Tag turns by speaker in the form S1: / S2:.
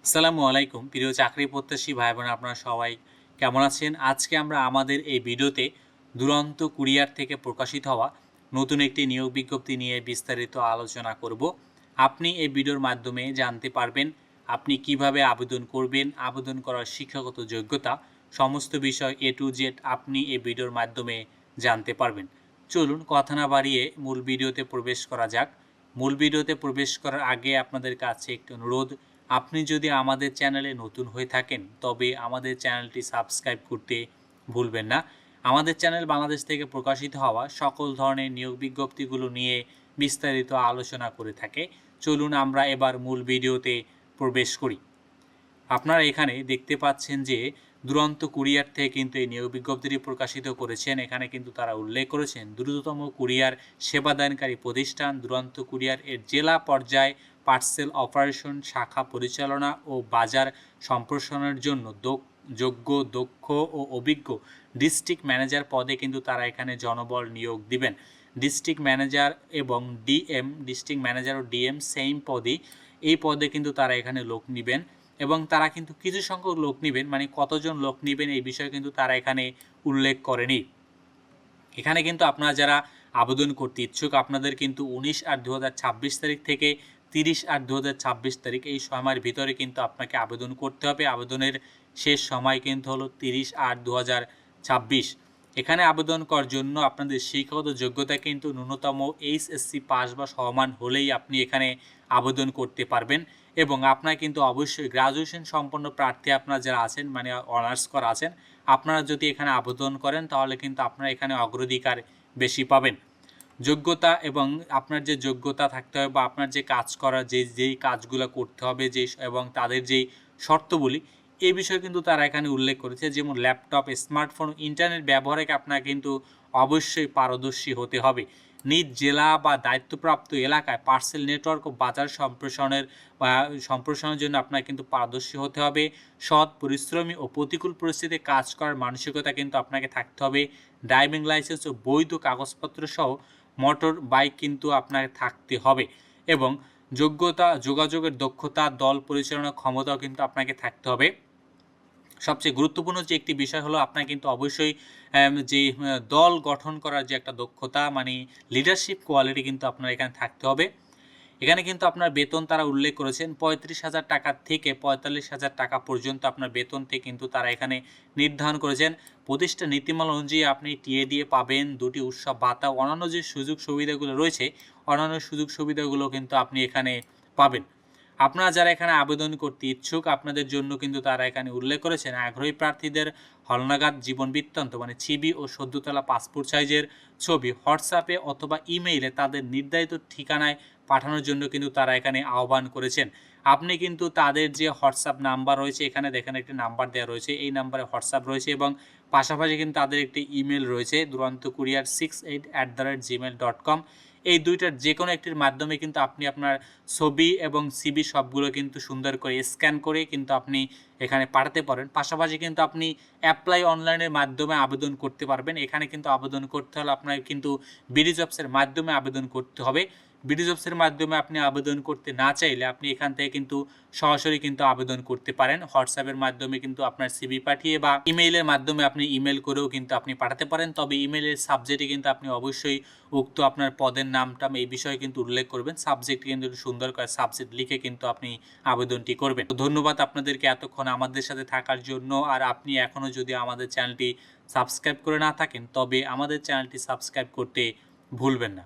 S1: আসসালামু আলাইকুম প্রিয় চাকরি প্রত্যাশী ভাই বোন, আপনারা সবাই কেমন আছেন? আজকে আমরা আমাদের এই ভিডিওতে দুরন্ত কুরিয়ার থেকে প্রকাশিত হওয়া নতুন একটি নিয়োগ বিজ্ঞপ্তি নিয়ে বিস্তারিত আলোচনা করব। আপনি এই ভিডিওর মাধ্যমে জানতে পারবেন আপনি কিভাবে আবেদন করবেন, আবেদন করার শিক্ষাগত যোগ্যতা, সমস্ত বিষয় A to Z আপনি এই ভিডিওর মাধ্যমে জানতে পারবেন। চলুন কথা না বাড়িয়ে মূল ভিডিওতে প্রবেশ করা যাক। মূল ভিডিওতে প্রবেশ করার আগে আপনাদের কাছে একটি অনুরোধ, আপনি যদি আমাদের চ্যানেলে নতুন হয়ে থাকেন তবে আমাদের চ্যানেলটি সাবস্ক্রাইব করতে ভুলবেন না। আমাদের চ্যানেল বাংলাদেশ থেকে প্রকাশিত হওয়া সকল ধরনের নিয়োগ বিজ্ঞপ্তিগুলো নিয়ে বিস্তারিত আলোচনা করে থাকে। চলুন আমরা এবার মূল ভিডিওতে প্রবেশ করি। আপনারা এখানে দেখতে পাচ্ছেন যে দুরন্ত কুরিয়ার থেকে কিন্তু এই নিয়োগ বিজ্ঞপ্তিটি প্রকাশিত করেছেন। এখানে কিন্তু তারা উল্লেখ করেছেন দ্রুততম কুরিয়ার সেবাদানকারী প্রতিষ্ঠান দুরন্ত কুরিয়ার এর জেলা পর্যায়ে পার্সেল অপারেশন শাখা পরিচালনা ও বাজার সম্প্রসারণের জন্য যোগ্য, দক্ষ ও অভিজ্ঞ ডিস্ট্রিক্ট ম্যানেজার পদে কিন্তু তারা এখানে জনবল নিয়োগ দিবেন। ডিস্ট্রিক্ট ম্যানেজার এবং ডিএম, ডিস্ট্রিক্ট ম্যানেজার ও ডিএম সেম পদই, এই পদে কিন্তু তারা এখানে লোক নেবেন এবং তারা কিন্তু কিছু সংখ্যক লোক নেবেন, মানে কতজন লোক নেবেন এই বিষয়ে কিন্তু তারা এখানে উল্লেখ করেনি। এখানে কিন্তু আপনারা যারা আবেদন করতে ইচ্ছুক আপনাদের কিন্তু 19/8/2026 তারিখ থেকে 30/8/2026 তারিখ এই সময়ের ভিতরে কিন্তু আপনাকে আবেদন করতে হবে। আবেদনের শেষ সময় কিন্তু হলো 30/8/2026। এখানে আবেদন করার জন্য আপনাদের শিক্ষাগত যোগ্যতা কিন্তু ন্যূনতম HSC পাস বা সমান হলেই আপনি এখানে আবেদন করতে পারবেন এবং আপনার কিন্তু অবশ্যই গ্রাজুয়েশন সম্পন্ন প্রার্থী আপনারা যারা আছেন, মানে অনার্স করা আছেন, আপনারা যদি এখানে আবেদন করেন তাহলে কিন্তু আপনারা এখানে অগ্রাধিকার বেশি পাবেন। যোগ্যতা এবং আপনার যে যোগ্যতা থাকতে হবে বা আপনার যে কাজ করার যেই কাজগুলো করতে হবে এবং তাদের যেই শর্তগুলি এই বিষয়ে কিন্তু তারা এখানে উল্লেখ করেছে। যেমন ল্যাপটপ, স্মার্টফোন, ইন্টারনেট ব্যবহারে আপনার কিন্তু অবশ্যই পারদর্শী হতে হবে। নিজ জেলা বা দায়িত্বপ্রাপ্ত এলাকায় পার্সেল নেটওয়ার্ক ও বাজার সম্প্রসারণের জন্য আপনার কিন্তু পারদর্শী হতে হবে। সৎ, পরিশ্রমী ও প্রতিকূল পরিস্থিতিতে কাজ করার মানসিকতা কিন্তু আপনাকে থাকতে হবে। ড্রাইভিং লাইসেন্স ও বৈধ কাগজপত্র সহ মোটর বাইক কিন্তু আপনার থাকতে হবে এবং যোগাযোগের দক্ষতা, দল পরিচালনার ক্ষমতাও কিন্তু আপনাকে থাকতে হবে। সবচেয়ে গুরুত্বপূর্ণ যে একটি বিষয় হলো আপনার কিন্তু অবশ্যই যে দল গঠন করার যে একটা দক্ষতা, মানে লিডারশিপ কোয়ালিটি কিন্তু আপনার এখানে থাকতে হবে। এখানে কিন্তু আপনার বেতন তারা উল্লেখ করেছেন 35,000 টাকা থেকে 45,000 টাকা পর্যন্ত আপনার বেতনতে কিন্তু তারা এখানে নির্ধারণ করেছেন। প্রতিষ্ঠান নীতিমালা অনুযায়ী আপনি টিএ দিয়ে পাবেন, 2টি উৎসব ভাতা, অন্যান্য যে সুযোগ সুবিধাগুলো রয়েছে অন্যান্য সুযোগ সুবিধাগুলো কিন্তু আপনি এখানে পাবেন। আপনারা যারা এখানে আবেদন করতে ইচ্ছুক আপনাদের জন্য কিন্তু তারা এখানে উল্লেখ করেছেন আগ্রহী প্রার্থীদের হালনাগাদ জীবন বৃত্তান্ত, মানে ছবি ও সদ্য তোলা পাসপোর্ট সাইজের ছবি হোয়াটসঅ্যাপে অথবা ইমেইলে তাদের নির্ধারিত ঠিকানায় পাঠানোর জন্য কিন্তু তারা এখানে আহ্বান করেছেন। আপনি কিন্তু তাদের যে হোয়াটসঅ্যাপ নাম্বার রয়েছে, এখানে দেখেন একটি নাম্বার দেওয়া রয়েছে, এই নাম্বারে হোয়াটসঅ্যাপ রয়েছে এবং পাশাপাশি কিন্তু তাদের একটি ইমেল রয়েছে durantcourier68@gmail.com। এই দুইটার যে কোনো একটির মাধ্যমে কিন্তু আপনি আপনার ছবি এবং সিভি সবগুলো কিন্তু সুন্দর করে স্ক্যান করে কিন্তু আপনি এখানে পাঠাতে পারেন। পাশাপাশি কিন্তু আপনি অ্যাপ্লাই অনলাইনের মাধ্যমে আবেদন করতে পারবেন। এখানে কিন্তু আবেদন করতে হলে আপনার কিন্তু বিডি জবসের মাধ্যমে আবেদন করতে হবে। বিডি জবসের মাধ্যমে আপনি আবেদন করতে না চাইলে আপনি এখান থেকে কিন্তু সরাসরি কিন্তু আবেদন করতে পারেন। হোয়াটসঅ্যাপের মাধ্যমে কিন্তু আপনার সিভি পাঠিয়ে বা ইমেইলের মাধ্যমে আপনি ইমেল করেও কিন্তু আপনি পাঠাতে পারেন। তবে ইমেইলের সাবজেক্টে কিন্তু আপনি অবশ্যই উক্ত আপনার পদের নামটা এই বিষয়ে কিন্তু উল্লেখ করবেন। সাবজেক্ট কিন্তু সুন্দর করে সাবজেক্ট লিখে কিন্তু আপনি আবেদনটি করবেন। ধন্যবাদ আপনাদেরকে এতক্ষণ আমাদের সাথে থাকার জন্য। আর আপনি এখনও যদি আমাদের চ্যানেলটি সাবস্ক্রাইব করে না থাকেন তবে আমাদের চ্যানেলটি সাবস্ক্রাইব করতে ভুলবেন না।